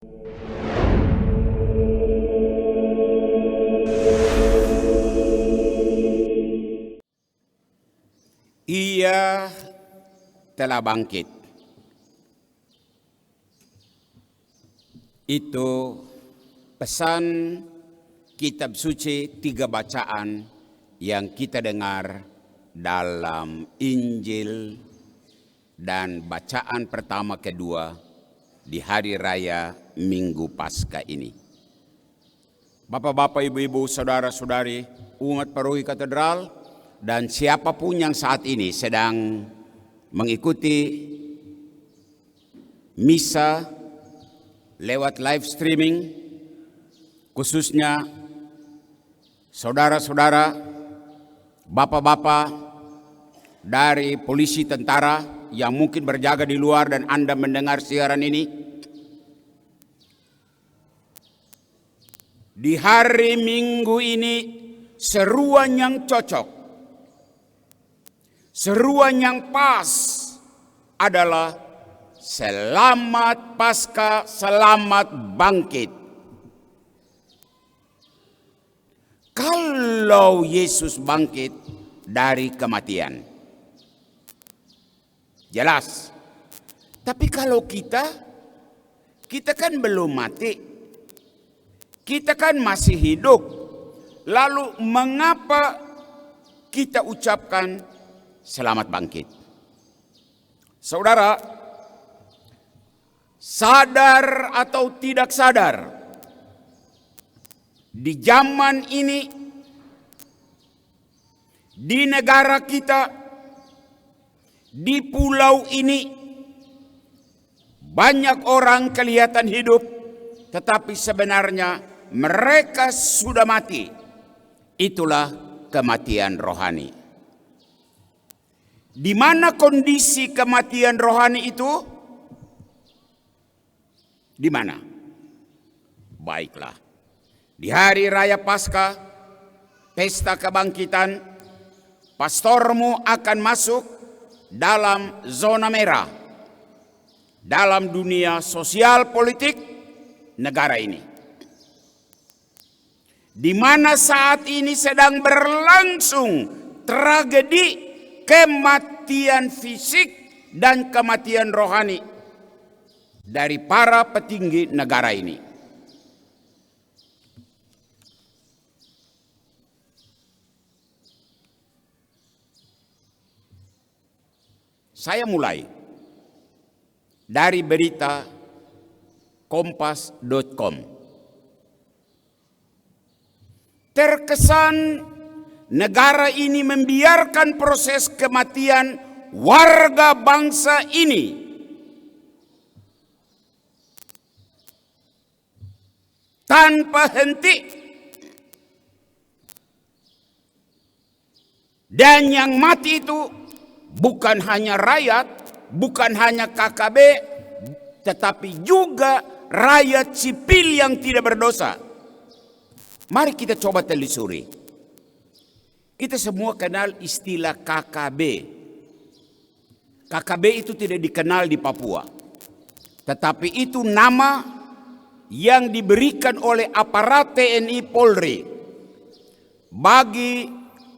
Ia telah bangkit. Itu pesan kitab suci 3 bacaan yang kita dengar dalam Injil dan bacaan pertama kedua di hari raya Minggu Paskah ini. Bapak-bapak, ibu-ibu, saudara-saudari, umat paroki katedral, dan siapapun yang saat ini sedang mengikuti misa lewat live streaming, khususnya saudara-saudara, bapak-bapak dari polisi, tentara yang mungkin berjaga di luar dan Anda mendengar siaran ini. Di hari Minggu ini seruan yang cocok, seruan yang pas adalah selamat Paskah, selamat bangkit. Kalau Yesus bangkit dari kematian, jelas. Tapi kalau kita kan belum mati. Kita kan masih hidup. Lalu mengapa kita ucapkan selamat bangkit? Saudara, sadar atau tidak sadar, di zaman ini, di negara kita, di pulau ini, banyak orang kelihatan hidup, tetapi sebenarnya mereka sudah mati. Itulah kematian rohani. Di mana kondisi kematian rohani itu? Di mana? Baiklah. Di hari raya Paskah, pesta kebangkitan, pastormu akan masuk dalam zona merah dalam dunia sosial politik negara ini, di mana saat ini sedang berlangsung tragedi kematian fisik dan kematian rohani dari para petinggi negara ini. Saya mulai dari berita kompas.com. Terkesan negara ini membiarkan proses kematian warga bangsa ini tanpa henti, dan yang mati itu bukan hanya rakyat, bukan hanya KKB, tetapi juga rakyat sipil yang tidak berdosa. Mari kita coba telusuri. Kita semua kenal istilah KKB. KKB itu tidak dikenal di Papua, tetapi itu nama yang diberikan oleh aparat TNI Polri bagi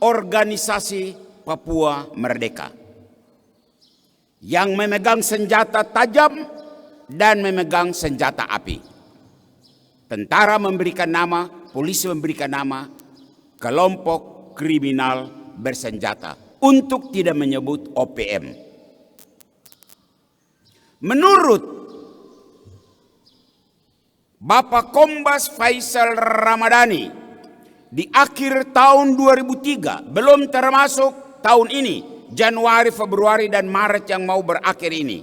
organisasi Papua Merdeka yang memegang senjata tajam dan memegang senjata api. Tentara memberikan nama, polisi memberikan nama kelompok kriminal bersenjata untuk tidak menyebut OPM. Menurut Bapak Kombes Faisal Ramadhani, di akhir tahun 2003, belum termasuk tahun ini, Januari, Februari, dan Maret yang mau berakhir ini,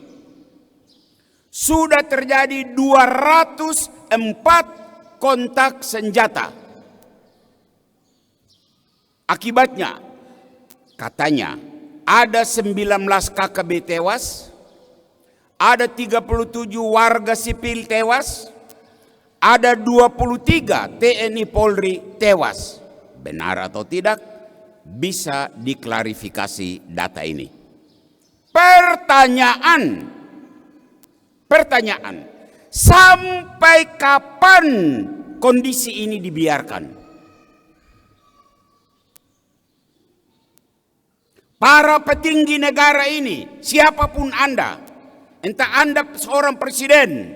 sudah terjadi 204 kontak senjata. Akibatnya, katanya ada 19 KKB tewas, ada 37 warga sipil tewas, ada 23 TNI Polri tewas. Benar atau tidak? Bisa diklarifikasi data ini. Pertanyaan, Sampai kapan kondisi ini dibiarkan? Para petinggi negara ini, siapapun Anda, entah Anda seorang presiden,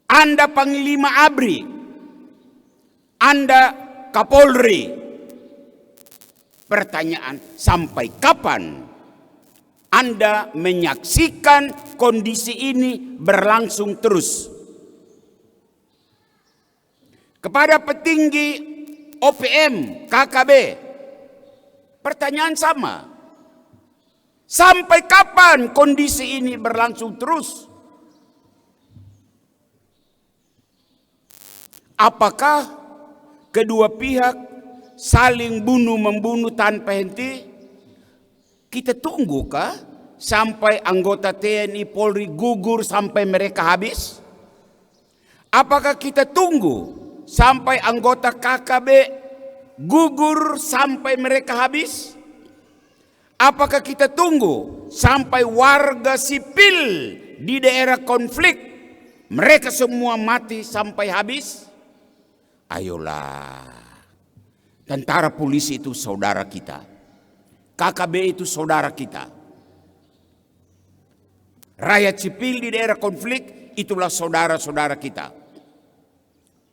Anda Panglima ABRI, Anda Kapolri, pertanyaan, sampai kapan Anda menyaksikan kondisi ini berlangsung terus? Kepada petinggi OPM, KKB, pertanyaan sama. Sampai kapan kondisi ini berlangsung terus? Apakah kedua pihak saling bunuh-membunuh tanpa henti? Kita tunggu kah sampai anggota TNI Polri gugur sampai mereka habis? Apakah kita tunggu sampai anggota KKB gugur sampai mereka habis? Apakah kita tunggu sampai warga sipil di daerah konflik mereka semua mati sampai habis? Ayolah, tentara polisi itu saudara kita, KKB itu saudara kita, rakyat sipil di daerah konflik itulah saudara-saudara kita.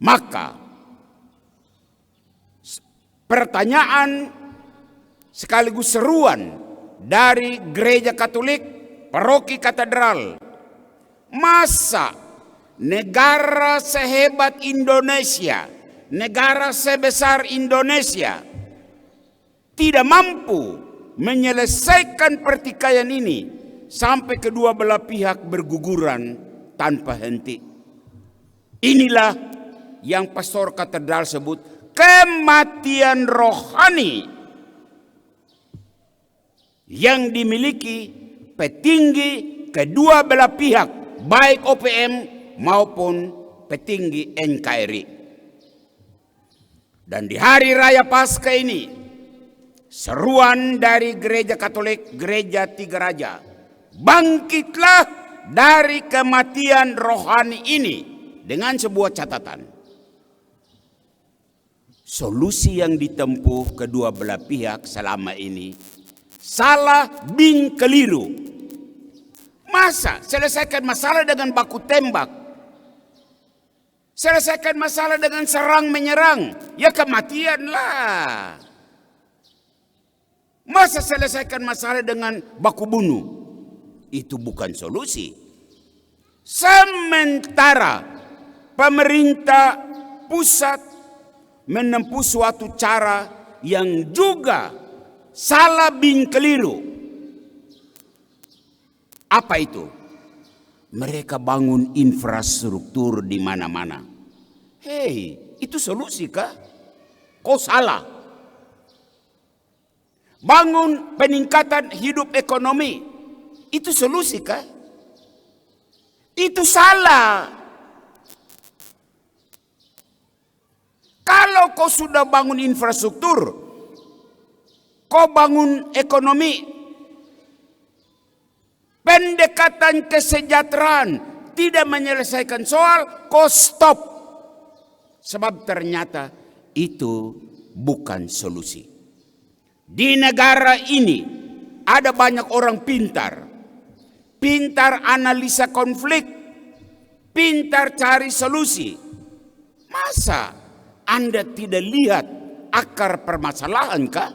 Maka pertanyaan sekaligus seruan dari Gereja Katolik Paroki Katedral, masa negara sehebat Indonesia, negara sebesar Indonesia tidak mampu menyelesaikan pertikaian ini sampai kedua belah pihak berguguran tanpa henti? Inilah yang Pastor Katedral sebut kematian rohani yang dimiliki petinggi kedua belah pihak, baik OPM maupun petinggi NKRI. Dan di hari raya Paskah ini, seruan dari Gereja Katolik, Gereja Tiga Raja, bangkitlah dari kematian rohani ini dengan sebuah catatan. Solusi yang ditempuh kedua belah pihak selama ini salah bin keliru. Masa selesaikan masalah dengan baku tembak? Selesaikan masalah dengan serang menyerang? Ya kematian lah. Masa selesaikan masalah dengan baku bunuh? Itu bukan solusi. Sementara pemerintah pusat menempuh suatu cara yang juga salah bin keliru. Apa itu? Mereka bangun infrastruktur di mana-mana. Hei, itu solusi kah? Kau salah. Bangun peningkatan hidup ekonomi, itu solusi kah? Itu salah. Kalau kau sudah bangun infrastruktur, kau bangun ekonomi, pendekatan kesejahteraan tidak menyelesaikan soal, kau stop. Sebab ternyata itu bukan solusi. Di negara ini ada banyak orang pintar. Pintar analisa konflik, pintar cari solusi. Masa Anda tidak lihat akar permasalahan kah?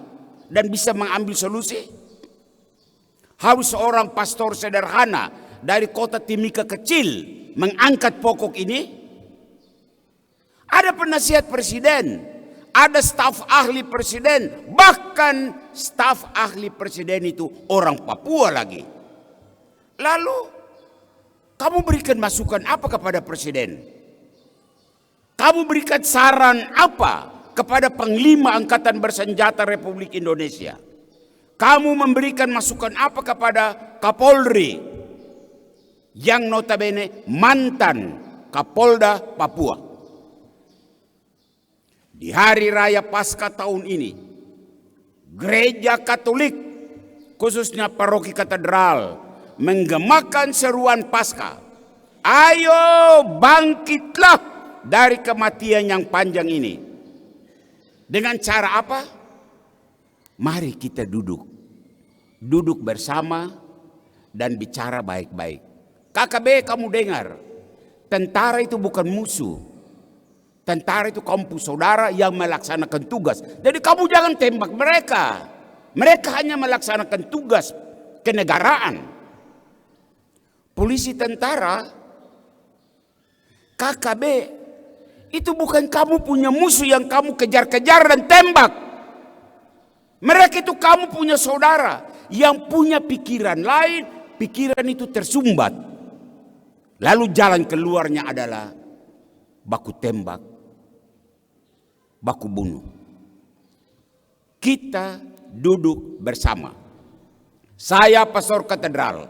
Dan bisa mengambil solusi? Harus seorang pastor sederhana dari kota Timika kecil mengangkat pokok ini? Ada penasihat presiden, ada staf ahli presiden, bahkan staf ahli presiden itu orang Papua lagi. Lalu kamu berikan masukan apa kepada presiden? Kamu berikan saran apa kepada Panglima Angkatan Bersenjata Republik Indonesia? Kamu memberikan masukan apa kepada Kapolri yang notabene mantan Kapolda Papua? Di hari raya Paskah tahun ini, Gereja Katolik khususnya Paroki Katedral menggemakan seruan Paskah Ayo bangkitlah dari kematian yang panjang ini. Dengan cara apa? Mari kita duduk bersama dan bicara baik-baik. KKB, kamu dengar, tentara itu bukan musuh. Tentara itu kamu saudara yang melaksanakan tugas. Jadi kamu jangan tembak mereka. Mereka hanya melaksanakan tugas kenegaraan. Polisi, tentara, KKB itu bukan kamu punya musuh yang kamu kejar-kejar dan tembak. Mereka itu kamu punya saudara yang punya pikiran lain, pikiran itu tersumbat. Lalu jalan keluarnya adalah baku tembak, baku bunuh. Kita duduk bersama. Saya pastor katedral,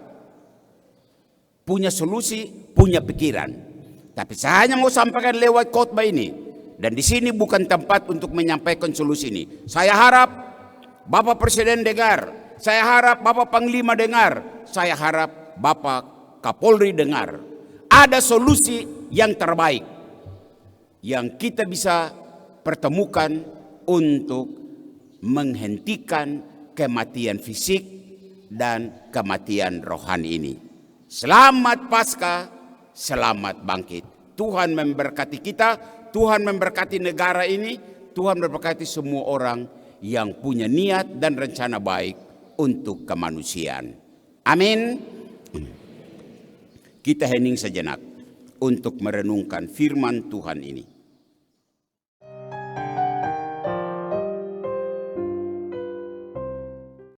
punya solusi, punya pikiran. Tapi saya hanya mau sampaikan lewat khotbah ini. Dan di sini bukan tempat untuk menyampaikan solusi ini. Saya harap Bapak Presiden dengar. Saya harap Bapak Panglima dengar. Saya harap Bapak Kapolri dengar. Ada solusi yang terbaik yang kita bisa pertemukan untuk menghentikan kematian fisik dan kematian rohani ini. Selamat Paskah, selamat bangkit. Tuhan memberkati kita, Tuhan memberkati negara ini, Tuhan memberkati semua orang yang punya niat dan rencana baik untuk kemanusiaan. Amin. Kita hening sejenak untuk merenungkan firman Tuhan ini.